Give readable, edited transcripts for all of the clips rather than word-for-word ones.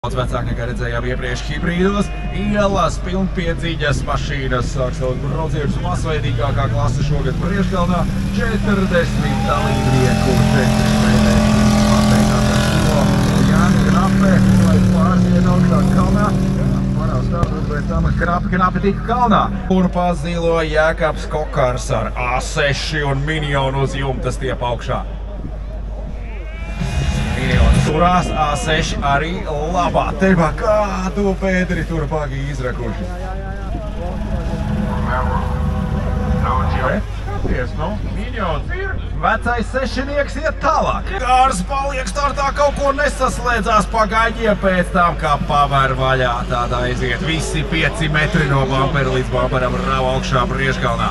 Daudz vecāk nekā redzējām iepriekš hibrīdos, ielas pilnpiedzīgas mašīnas sāk savu braucienus masveidīgākā klase šogad Priekškalnā 40 dalībnieku, 4 spēlētājs pateiktākās solo Jāni Knape, lai pārsiet augstāk kalnā. Parāv startot, pēc tam Knape tika kalnā. Un pazilo Jēkabs Kokars ar A6 un minionu uz jumtas tiep augšā. Turās A6 arī labā temā, kādu Pēteri tur bagi izrakuši. Skaties, nu, minions ir. Vecais sešinieks iet tālāk. Kārs paliek startā, kaut ko nesaslēdzās pagaļiem pēc tam, kā paver vaļā. Tādā aiziet visi 5 metri no bumpera līdz bumperam rava augšā Priekškalnā.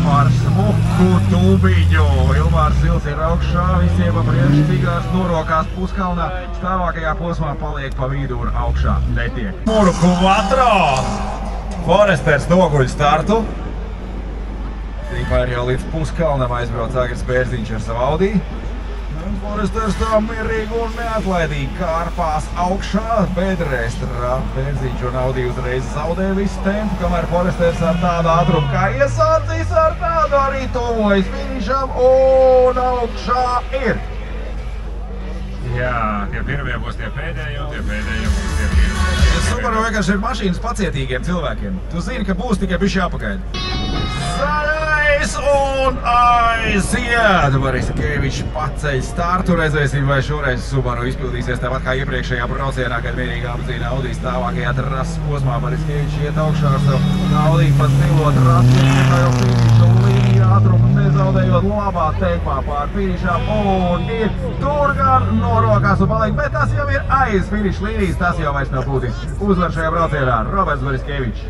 Par smuku tubiņu. Ilmārs Zils ir augšā, visiem pa priekšu Tigārs norokās puskalnā. Stāvākajā posmā paliek pa vidu un augšā netiek. Muru Quattro! Foresters noguļ startu. Tikmēr jau līdz puskalnam aizbrauc Agris Bērziņš ar savu Audi. Foresters tā mierīgi un neatlaidīgi kārpās augšā, bedrēs trāp Bērziņš un Audi uzreiz zaudē visu tempu, kamēr Foresters ar tādu ātrumu kā iesācīs, ar tādu arī tuvojas finišam un augšā ir. Jā, tie pirmie būs tie pēdējie un tie pēdējie būs tie pirmie. Subaru vienkārši ir mašīnas pacietīgiem cilvēkiem. Tu zini, ka būs tikai bišķi jāpagaida. Zaļais un aiziet! Bariskevičs paceļ startu, redzēsim, vai šoreiz Subaru izpildīsies tāpat kā iepriekšējā braucienā, kad vienīgi apzīna Audi stāvākajā trases posmā. Bariskevičs iet augšā ar savu Audi pa stilo trasu, jau finišu līniju ātrumu nezaudējot labā tempā pār finišām un ir tur gan norokās un paliek, bet tas jau ir aiz finišu līnijas, tas jau vairs nav būtisks. Uzvar šajā braucienā Roberts Bariskevičs.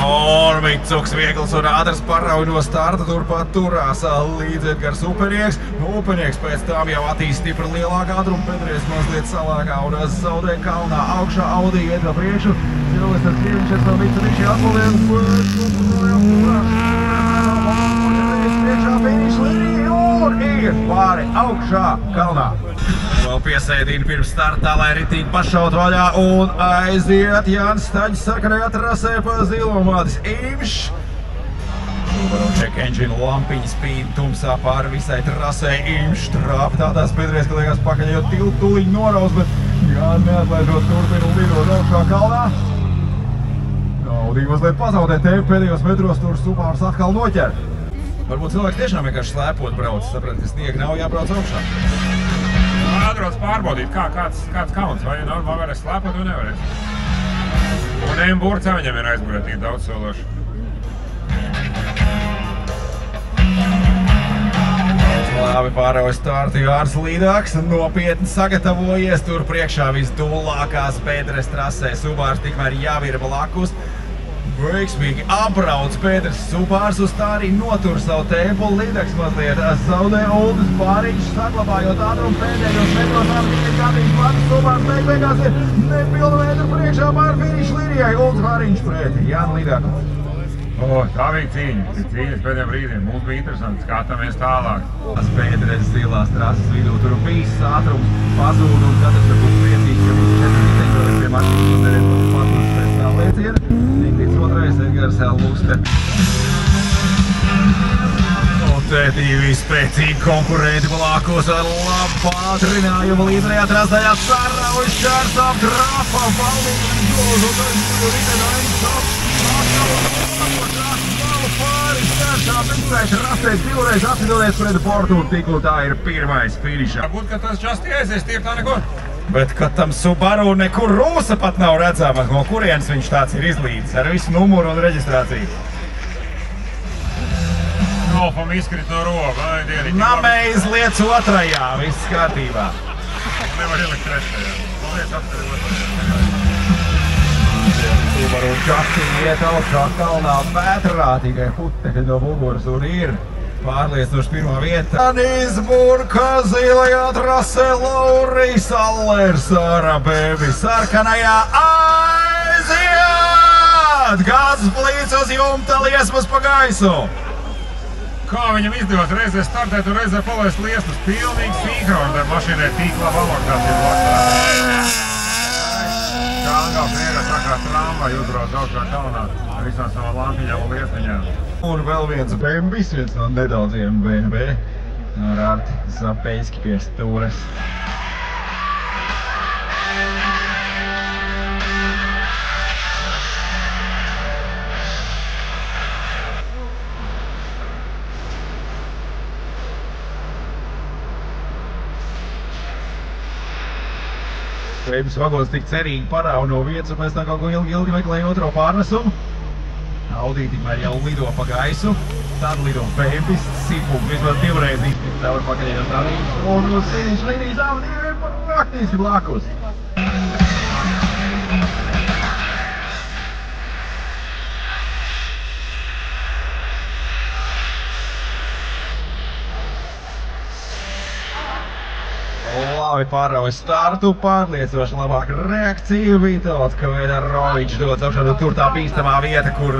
Ormicuks viegls un ātrs parauj no starta, turpat turās līdz Edgars Upenieks. Upenieks pēc tam jau attīst stipri lielāku ātrumu, Pedries mazliet salākā un zaudē kalnā. Augšā Audi iet pa priekšu, Silvesters Krieviņš ar savu Mitsubishi atpaliek. Priekšā finišu līnija un ir pāri augšā kalnā. Vēl piesēdina pirms startā, lai ritīgi pašaut vaļā un aiziet Jānis Staņs sarkanajā trasē pa zilo Madis Imšs. Check engine lampiņa spīd tumsā pāri visai trasē. Imšs trāp tādās bedrēs, ka liekas pakaļ jau tiltuliņu norauz, bet Jānis neatlaižot turpina lidot augšā kalnā. Audi mazliet pazaudē tempu pēdējos metros, tur Subaru atkal noķer. Varbūt cilvēks tiešām vienkārši slēpot brauc, saprat, ka sniega nav jābrauc augšā. Atbrauc pārbaudīt, kāds kauns, vai normāli varēs slēpot vai nevarēs. Un M-burcā viņam ir aizbūrētīgi daudz sološi. Labi pārauj startu Jārs Līdāks, nopietni sagatavojies, tur priekšā visdūlākās bedres trasē. Subārs tikmēr jau ir blakus. Veiksmīgi apbrauc Pēters Subārs, uz tā arī notur savu tempu. Līdāks mazliet zaudē Uldis Bāriņš, saglabājot ātrumu pēdējos metros, tikai kādiņš plats. Subārs beigās ir nepilnu metru priekšā pār finišu līnijai. Uldis Bāriņš pret Jāni Līdāku. Tā bija cīņa. Cīņas pēdējiem brīdiem. Mums bija interesanti, skatāmies tālāk. Pēteres zilās trases vidū, tur viss ātrums pazūd un katrs var būt priecīgs, ka viņš nevar pie mašīnas un derēt pazūd pēc tā lēciena. Niktīts otrais, Edgars Luste. Te divi spēcīgi konkurenti blakus ar labu ātrinājumu līderajā trasdaļā. Sarauj šķērsām trāpā valdīgi grozu un aizsūju ritenājums top. Rastais divreiz apsidodies pret Portu un tik un tā ir pirmais finišā. Varbūt, ka tas just iezies tie tā nekur. Bet, kad tam Subaru nekur rūsa pat nav redzama, no kurienes viņš tāds ir izlīdis ar visu numuru un reģistrāciju. Golfam izkrit no roga. Nameiz liec otrajā, viss kārtībā. Nevar ielikt trešajā. Liec apskatīt otrajā. Subaru čaki iet augšā kalnā vētrā, tikai putekļi no muguras un ir pārliecinoši pirmā vieta. Jānisburka zilajā trasē Laurijs Allers ar bebi sarkanajā aiziet! aiziet! Gāzes plīts uz jumta, liesmas pa gaisu! Kā viņam izdevās reizē startēt un reizē palaist liesmas? Pilnīgi sinhroni, bet mašīnai tik laba amortācija blakus. Kāngā priekā tā kā tramvai uzbrauc augšā kalnā ar visām savām lampiņām un liesmiņām. Un vēl viens bembis, viens no nedaudziem BMW ar Arti Zapeiski pie stūres. Bembis vagons tik cerīgi parāva no vietas, un pēc tam kaut ko ilgi meklēja otro pārnesumu. Audi tikmēr jau lido pa gaisu, tad lido Bembis, Sīpuk vismaz divreiz izpīt tev ar pakaļējās darības, un uz finiša līnijas abi divi ir praktiski blakus. Labi pārauj startu, pārliecoši labāka reakcija bija tāds, ka veidā Roviņš dodas augšā, tur tā bīstamā vieta, kur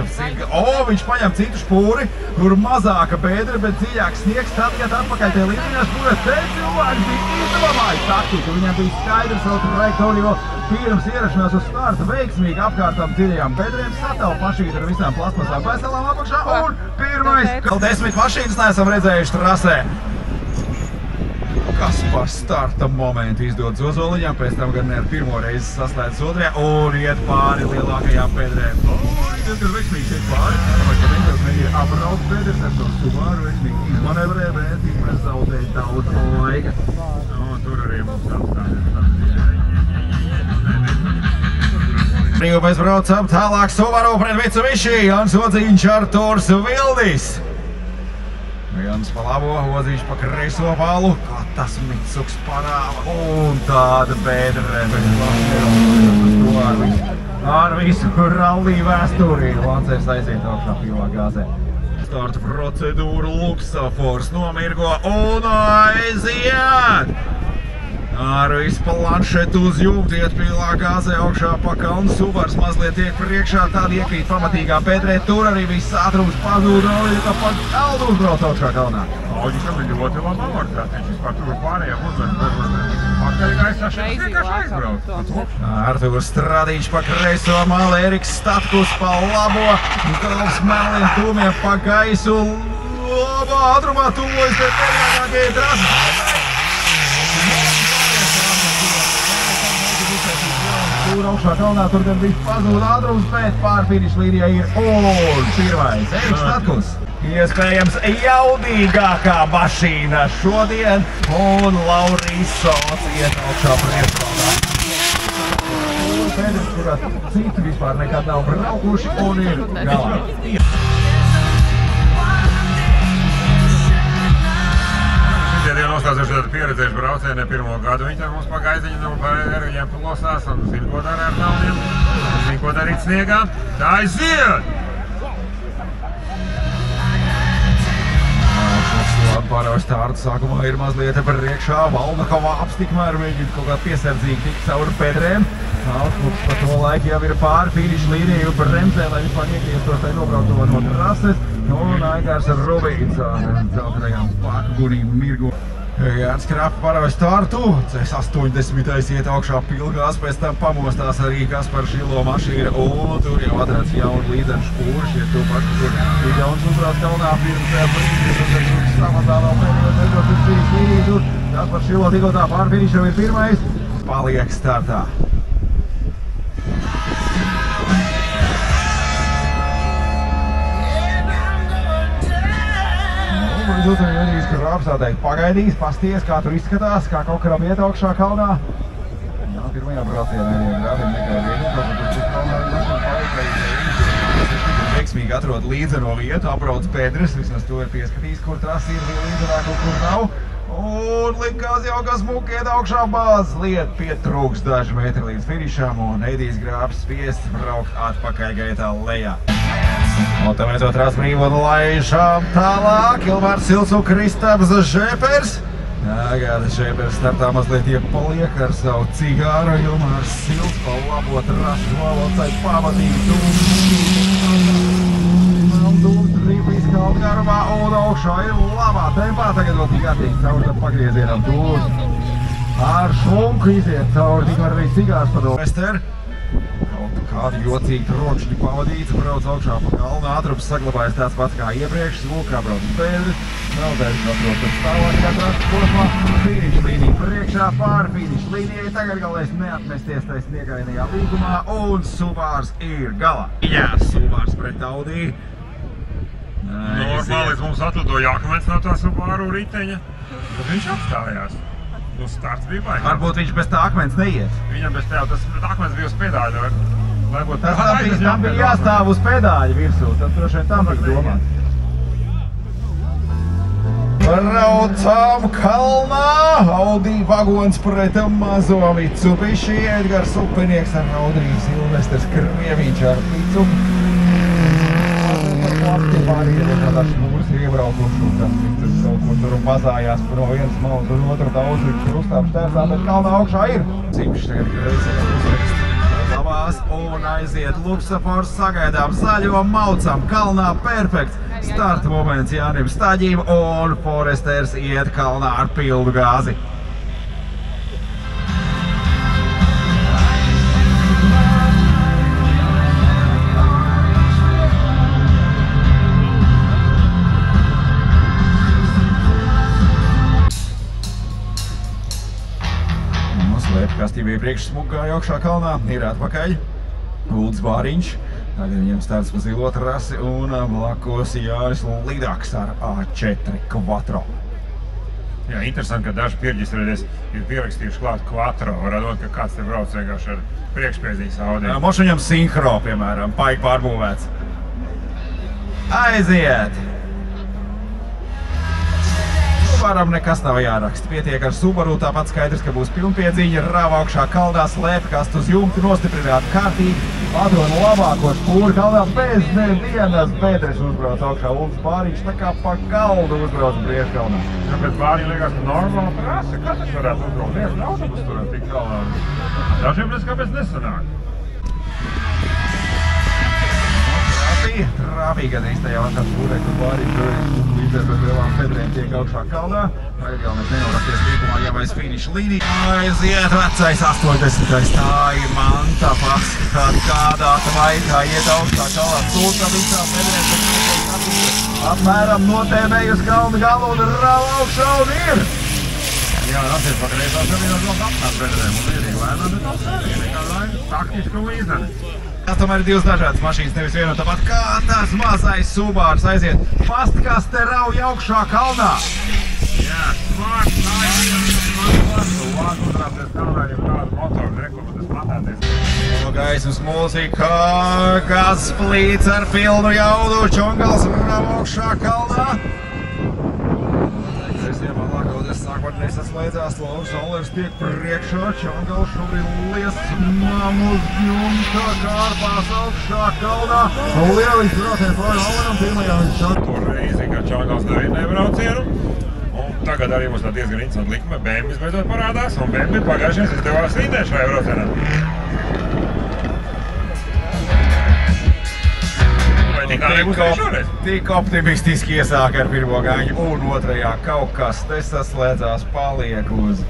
viņš paņem citu špūri, kur mazāka bedra, bet dziļāks sniegs, tad iet atpakaļ tie līnijas špūres, te cilvēks bija izdomājis taktiku, viņam bija skaidrs savu trajektoriju, jo pirms ierašanās uz startu veiksmīgi apkārtām dziļajām bedrēm satāva mašīna ar visām plasmasām veselām apakšā, un pirmais, vēl 10 mašīnas neesam redzējuši trasē. Kas par starta momentu izdod Zozoliņām, pēc tam gan ar pirmo reizi saslēdz otrajā un iet pāri lielākajām bedrēm. Diezgan veiksmīgi iet pāri, tāpēc, ka Bengals mēģināja apbraukt bedres ar savu Subaru, veiksmīgi izmanevrē, bet tikmēr zaudēja daudz laika. Tur arī mums Brīvu mēs braucam tālāk Subaru pret Mitsubishi, Jānis Odziņš, Arturs Vildis. Jans pa labo, Oziņš pa kreiso valu, kā tas Mitsuks parāva, un tāda bedre, ar visu rallī vēsturī, Lancēs aiziet augšā pilā gāzē. Starta procedūru luksafors nomirgo un aiziet! Ar visu planšetu uz jumta iet pilā gāzē augšā pa kalnu, Subars mazliet tiek priekšā, tad iekrīt pamatīgā bedrē, tur arī viss ātrums pazūda, un ka pa kalnu uzbrauc augšā kalnā. Audikam ir ļoti labi amortēts, viņš vispār tur pārējām uzmet, bet pakaļgaisā šeit vienkārši aizbrauc. Arturs Stradīņš pa kreiso malu, Eriks Statkus pa labo, Galvs melniem tūmiem pa gaisu, labā ātrumā tuvojas pie pēdējākajai trasi. Tur augšā kalnā, tur gan bija pazūda ātrums, bet pār finiša līnijā ir un pirmais Eriks Statkus. Iespējams jaudīgākā mašīna šodien, un Laurisons iet augšā priekšvaldā. Pēdējais, kurā citi vispār nekad nav braukuši, un ir galā. Šitie nostāsies tādu pieredzējuši braucienu pirmo gadu. Viņi tad mums pa gaiziņu un pa erģiem plosās un zina, ko dara ar kalniem. Zina, ko darīt sniegā. Tā aiziet! Pārauj startu sākumā ir mazliet priekšā, Valnakovāps tikmēr mēģina kaut kā piesardzīgi tikt cauri bedrēm. Alklups pa to laiku jau ir pāri finiša līniju bremzē, lai vispār iekriestos tai nobraukto no trases. Un Aigārs ar Rubīns dzeltenajām pārgunīm mirgu. Jānis Krapa pārauj startu, C80 iet augšā pilgās, pēc tam pamostās arī Kaspar Šilo mašīna, un tur jau atrāds jaunu līdzenu špūru, šie to pašu, kur ir jauns uzbrauc kalnā pirms brīdis, un tad samazā vēl pēdējos neļos uz finiša līniju, tur Kaspar Šilo tikko tā pār finišam ir pirmais, paliek startā. Uz vienīgs, ka Rāpsādēļ pagaidīs, pasties, kā tur izskatās, kā kaut kādā iet augšā kalnā. Jā, pirmajā braucienā ir grāviem tikai vienu, kaut kur tur kalnā ir mašīna palika. Veiksmīgi atrod līdzeno vietu, apbrauc bedres, vismaz to ir pieskatījis, kur trasi ir līdzenā, kur nav. Un likās jau, ka smuki iet augšā mazliet pietrūks daži metri līdz finišam, un Edijs Grābs spiests braukt atpakaļ gaitā lejā. Un tā mēs otrās brīvu un laižām tālāk. Ilmārs Sils un Kristaps Žepers. Tagad šeit startā mazliet iepaliek ar savu cigāru, Ilmārs Silts pa labo trašu valocai pavadīt dūms drīblīs kaldu garumā un augšā ir labā tempā. Tagad vēl tik attīk caur tam pagriezienam dūms. Ar šunku iziet caur tikmēr arī cigārs pa dūmu. Ester, kādu jocīgu trokšņu pavadīts, brauc augšā pa kalnu, ātrums saglabājas tāds pats kā iepriekš, lūkā brauc pēdis, Meldēļas atrod pēc tālāk katrā posmā, finiša līnija priekšā pāri finiša līnijai, tagad galēs neatmesties tai sniegainajā līgumā un Subaru ir galā. Jā, Subaru pret Audi. Normāli mums atlidoja akmens no tā Subaru riteņa, tad viņš apstājās. Nu, starts bija baigā. Varbūt viņš bez tā akmens neiet. Viņam bez tev, tas akmens bija uz pedāļa. Tam bija jāstāv uz pedāļa virsū, tad droši vien tam bija domāt. Braucām kalnā, Audi vagons pret mazo Mitsubishi, Edgars Upinieks ar Audi, Silvesters Krievīņš ar picu. Plasti pārējie tādās mūras iebraukuši un tas Mitsus kaut kur tur pazājās no vienas malas un otru daudz krustām štērsā, bet kalnā augšā ir. Cimšs tagad reizēm uzrakst labās un aiziet luksafors, sagaidām zaļo, maucam kalnā, perfekts. Starta moments Jānim Staģim un Foresters iet kalnā ar pildu gāzi. Kastība iepriekš smukāja augšā kalnā, ir atpakaļ. Uldis Bāriņš, tagad viņam starts pa zilo trasi un blakos Jānis Lidaks ar A4 Quattro. Jā, interesanti, ka daži pierģistrēdies ir pierakstījuši klāt Quattro. Varētu dot, ka kāds te brauc vienkārši ar priekšpēdīs Audi. Moš viņam Synchro, piemēram, paigi pārbūvēts. Aiziet! Subaram nekas nav jāraksta. Pietiek ar Subaru, tāpat skaidrs, ka būs pilnpiedziņa, rāva augšā kaldā, slēpkast uz jumti, nostiprināt kārtīgi, atdod labāko špūri kaldā, bez nevienas bedres uzbrauc augšā Uldis Bāriņš, tā kā pa kaldu uzbrauc priekškalnā. Tāpēc Bāriņš liekas normāla trase, kā tas varētu uzbraukt? Viens autobus tur tik kalnā. Dažiem nes kāpēc nesanāk. Trāpīgi gadījis tajā vakar špūrē, kur Bāriņš līdzer bez lielām pedrēm tiek augšā kaldā. Tagad galvenais nenorakties līgumā, jau aiz finiša līnija. Aiziet vecais 80. Tā ir manta paskat kādā tvaikā iet augšā kaldā. Sūta visām pedrēm, bet apmēram notēmēj uz kalnu galu un rāva augšā un ir! Jā, nācies pakareizās vienās vēl apmēr pedrēm un vienīgi lēnām, bet tas arī nekādā taktiska līdzeni. Tomēr ir divas dažādas mašīnas, nevis viena un tāpat kā tas mazais Subaru aiziet. Pastkaste rauj augšā kalnā. Jā, smart, Lāk uzrāpties kalnā, ja kādu motoru reklamu, tas matēties. No gaismas mūzika, kas plīc ar pilnu jaudu, Čongals rauj augšā kalnā. Sākot nesaslēdzās, Lauris Olers tiek priekšā, Čongals šobrīd liesmām uz jumta, kārpās augšā kalnā. Lielisks brauciens Laurim Oleram, pirmajā viņš šādi. Tur reizi, ka Čongals darīja nebraucienu. Un tagad arī mums tā diezgan interesanti likme, Bembis beidzot parādās, un Bembi pagājušais izdevās rītē šajā braucienā. Tik optimistiski iesāk ar pirmo gaņu un otrajā kaut kas nesaslēdzās, paliek uz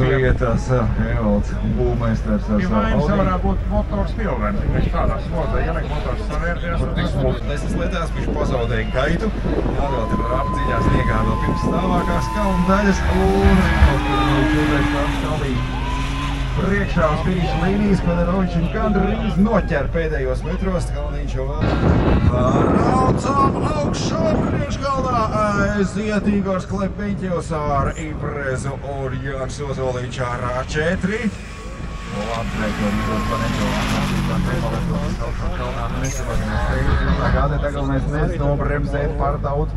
vietas Evalds Būmeisters ar savu Audi. Ja varētu būt motors pilvens, viņš tādā smozē, ja nek motors savērties. Tur tik smūti nesaslēdzās, viņš pazaudēja gaitu. Jāvēl te var apdziļā sniegā vēl pirms stāvākās kalnu daļas un priekšā uz finiša līnijas, Koderovičs gandrīz noķer pēdējos metros, Kalniņš jau vēl. Braucam augšā priekšgaldā, aiziet Igors Klepiņķevs ar Imprezu un Jānis Ozoliņš ar A4. Labi, to Igors Klepiņķevs atnācīt nevalētos augšā kalnā, nesabagamies tevi. Tagad mēs nobremzēt par daudz.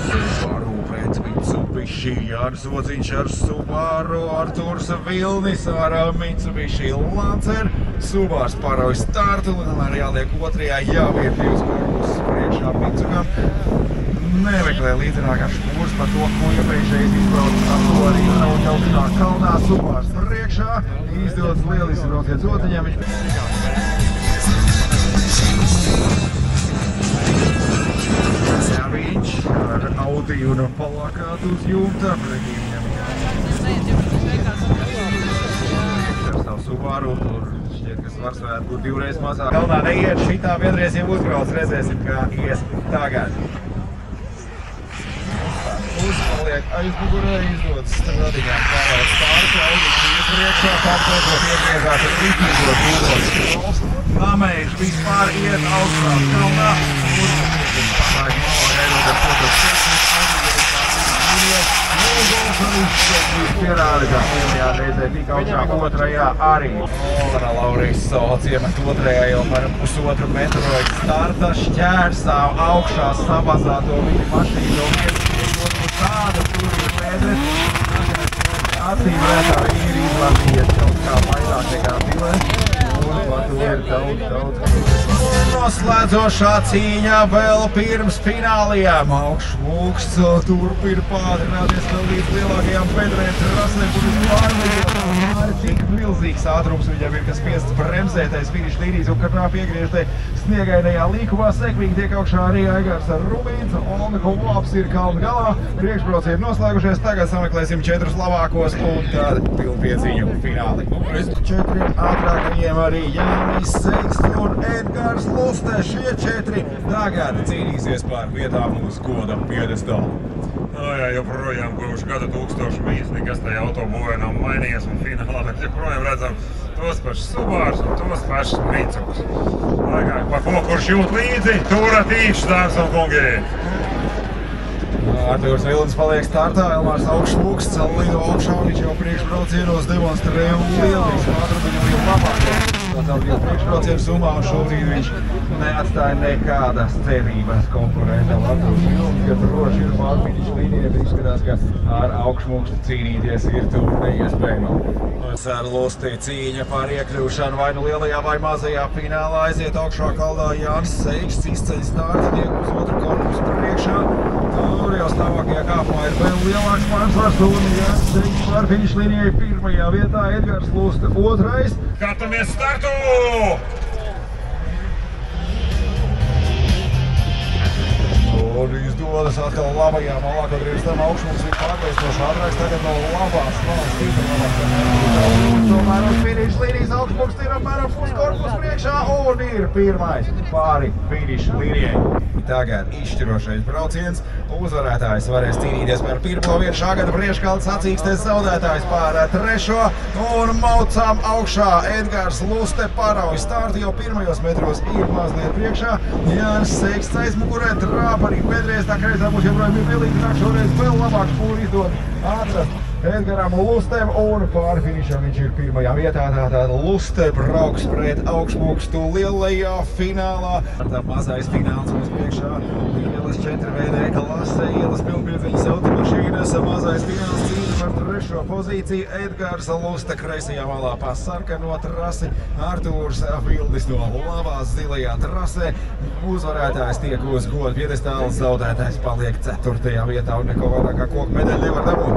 Subaru pret Mitsubishi, Jānis Oziņš ar Subaru, Arturs Vilnis ar Mitsubishi Lancer. Subars parauj startu, un arī jāliek otrajā, jāviet divas korpusus priekšā Mitsukam. nemeklē līdzenākās šķūras par to, ko iepriekšējais izbrauc ar to arī izbrauc augstā kalnā. Subārs priekšā, izdodas lielisks brauciens otiņam. Viņš ar Audi un palakātu uz jumta. Pretī viņam ar savu Subaru, tur šķiet, ka svars varētu būt divreiz mazāk. Kalnā neiet, šitā vienreiz jau uzbrauc, redzēsim, kā ies tagad. Uzpaliek aizmugurē, izdodas stradiņām pārēt startu, Audi priekšā, pārpētot iegriezās ar izmugurot būdos. Lamēģis vispār iet augstās kalnā. Pasāki malā Eiropas fotos pierāda, ka pirmajā reizē tika augšā, otrajā arī. Olana Laurijas Sohots iemet otrajā jau par pusotru metru starta, šķērsāv augšā sabazāto viņa mašīnu un iet tāda tur ir pēdres. Acīm rētā ir izlāmījies kaut kā vairāk nekā pilē. Un par to ir daudz. Noslēdzošā cīņa vēl pirms fināliem. Augšmūks turpina pātrināties vēl līdz lielākajām pedrēm trasēm, kuras pārveidot. Cik milzīgs ātrums viņam ir, kas spiests bremzētais finiša līnijas un katrā piegriežtai sniegainajā līkumā. Sekmīgi tiek augšā arī Aigars Rubīns. Olga Kovlaps ir kalna galā. Priekšbraucieni noslēgušies. Tagad sameklēsim 4 labākos un tad pilnpieciņu fināli. 4 ātrākajiem arī Jānis Seiks un Edgars Luste. Šie 4 tagad cīnīsies par vietām uz goda piedestālu. Jā, joprojām kopš gada 1000 bijis, nekas tajā autobūvē nav mainījies un finālā mēs joprojām redzam tos pašus Subārus un tos pašus Mitsukus. Pa ko kurš jūt līdzi, tūra tīšs, dāmas un kungi! Artūrs Vilnis paliek startā, Elmārs Augšmūks lido augšā, viņš jau priekšbraucienos demonstrē lielisku ātrumu, viņam jau labāk. Tātad jau priekšbraucienu summā un šobrīd viņš neatstāja nekādas cerības konkurentam. Artūrs Vilnis, ka droši ir pār finiša līnija, bet izskatās, ka ar Augšmūkstu cīnīties ir tur neiespējama. Ar Lusti cīņa par iekļūšanu vai nu lielajā vai mazajā finālā aiziet augšā kaldā Jānis Seiks, izceļ starta, tiek uz otru korpusu priekšā. Tur jau stāvākajā kāpumā ir vēl lielāks pārsvars un Jānis Seiks pār finiša līnijai pirmajā vietā, Edgars Luste otrais. Skatāmies startu! Un izdodas atkal labajā malā, kad arī tam Augšmūks ir pārveistoši ātrāks, tagad no labās malas tīpa labāk. Tomēr uz finiša līnijas Augšmūks ir apmēram puskorpus priekšā un ir pirmais pāri finiša līnijai. Tagad izšķirošais brauciens. Uzvarētājs varēs cīnīties par pirmo vietu. Šā gada priekškalns sacīkstes zaudētājs pār trešo un maucām augšā. Edgars Luste parauj startu jau pirmajos metros ir mazliet priekšā. Jānis Seiks aizmugurē trāpa arī pedrēs, tā kreisā būs joprojām ir pielīdzināk, šoreiz vēl labāk spūri izdod atrast Edgaram Lustem un pāri finišam viņš ir pirmajā vietā. Tātad Luste brauks pret Augšmūkstu lielajā finālā. Tā mazais fināls mums priekšā. Ielas 4VD klasē, ielas pilnpiedziņas automašīnas. Mazais fināls cīņa par trešo pozīciju. Edgars Luste kreisajā malā pa sarkano trasi. Artūrs Vildis no labās zilajā trasē. Uzvarētājs tiek uz goda piedestāla, zaudētājs paliek 4. vietā un neko vairāk kā koku medaļu nevar dabūt.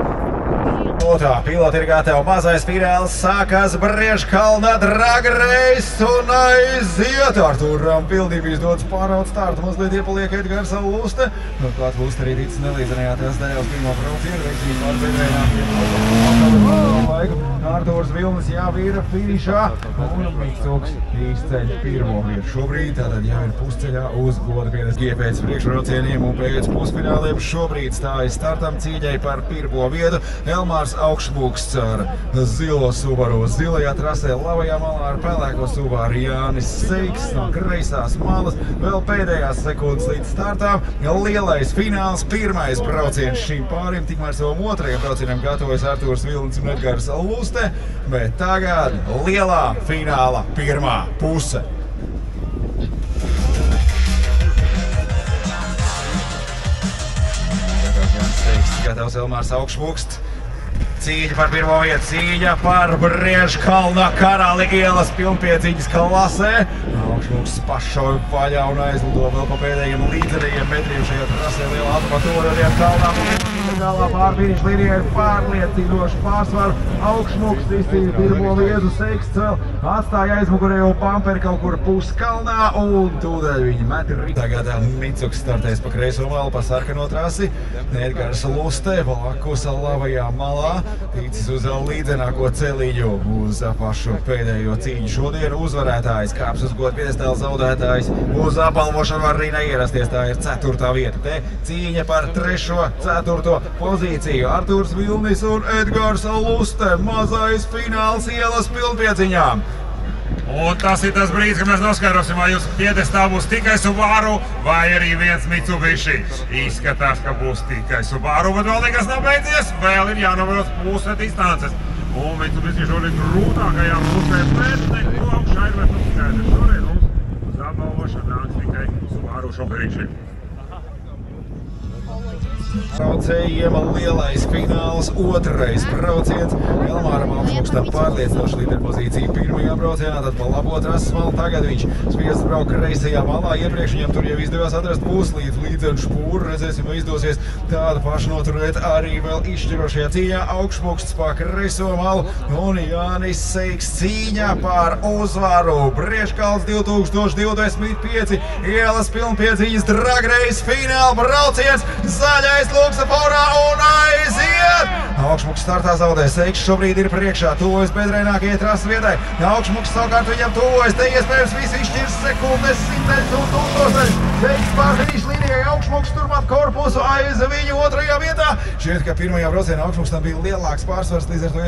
Otrā pilota ir gatava, mazais fināls sākās Briežkalna drag race un aiziet. Artūram pildība izdodas pāraut startu, mazliet iepaliek Edgars Luste. Klāt Luste arī ticis nelīdzinājāties daļā uz pirmo braucienu, veiksmīgi pārbeidrējām laiku. Artūrs Vilnis jau ir finišā un Mitsuks izceļ pirmo vietu. Šobrīd tātad jau ir pusceļā uz goda piedestālu. Pēc priekšbraucieniem un pēc pusfināliem šobrīd stājas startam cīņai par pirmo vietu. Elmārs Augšmūks ar zilo Subaru zilajā trasē, labajā malā ar pelēko Subaru Jānis Seiks no kreisās malas. Vēl pēdējās sekundes līdz startām. Lielais fināls, pirmais brauciens šīm pārim, tikmēr savam otrajam braucienam gatavojas Artūrs Vilnis un Edgars Luste, bet tagad lielā fināla pirmā puse. Gatavs Elmārs Augšmūks. Cīņa par pirmo vietu, cīņa par Briežkalna Karali ielas pilnpiedziņas klasē. Augšmuks pašauj vaļā un aizlido vēl pa pēdējiem līderiem metriem šajā trasē lielā automatūra kalnā. Galā pār finiša līnijai ir pārliecinoši pārsvaru. Augšmuks izcīna pirmo vietu, Seiks cel, atstāja aizmugurējo pamperi kaut kur puskalnā un tūdaļ viņi met rīt. Tagad Mitsuks startēs pa kreiso malu, pa sarkano trasi. Edgars Luste blakus labajā malā ticis uz līdzenāko celiņu uz pašu pēdējo cīņu. Šodien uzvarētājs kāps uz godu piedestāla, zaudētājs uz apbalvošanu var arī neierasties. Tā ir 4. vieta. Te cīņa par 3., 4. pozīciju. Artūrs Vilnis un Edgars Luste. Mazais fināls ielas pilnpiedziņām. Un tas ir tas brīdis, kad mēs noskaidrosim, vai jūs piedestā būs tikai Subaru vai arī viens Mitsubishi. Izskatās, ka būs tikai Subaru, bet vēl nekas nav beidzies. Vēl ir jānobrauc puse distances. Un Mitsubishi šodien grūtākajā pusē, bet neko augšā ir vairs skaidrs. Šodien mums uz apbalvošanu nāks tikai Subaru šoferīši. Braucējiem lielais fināls, 2. brauciens. Elmāram Augšmukstam pārliecinoši līderpozīcija 1. braucienā, tad pa labo trases malu. Tagad viņš spiests brauk kreisajā malā. Iepriekš viņam tur jau izdevās atrast puslīdz līdzenu špūru. Redzēsim, vai izdosies tādu pašu noturēt arī vēl izšķirošajā cīņā. Augšmuksts pa kreiso malu un Jānis Seiks cīņā par uzvaru. Brieškalns 2025 ielas pilnpiedziņas drag race fināla brauciens. Zaļais luksaforā un aiziet! Augšmuks startā zaudē, Seiks šobrīd ir priekšā, tuvojas bedrēnākajai trases vietai. Augšmuks savukārt viņam tuvojas, te iespējams visi izšķirs sekundes, simteļus un tūkstošdaļus. Seiks pār finiša līnijai, Augšmuks turmat korpusu aiz viņu 2. vietā. Šķiet, ka 1. braucienā Augšmukstam bija lielāks pārsvars, līdz ar to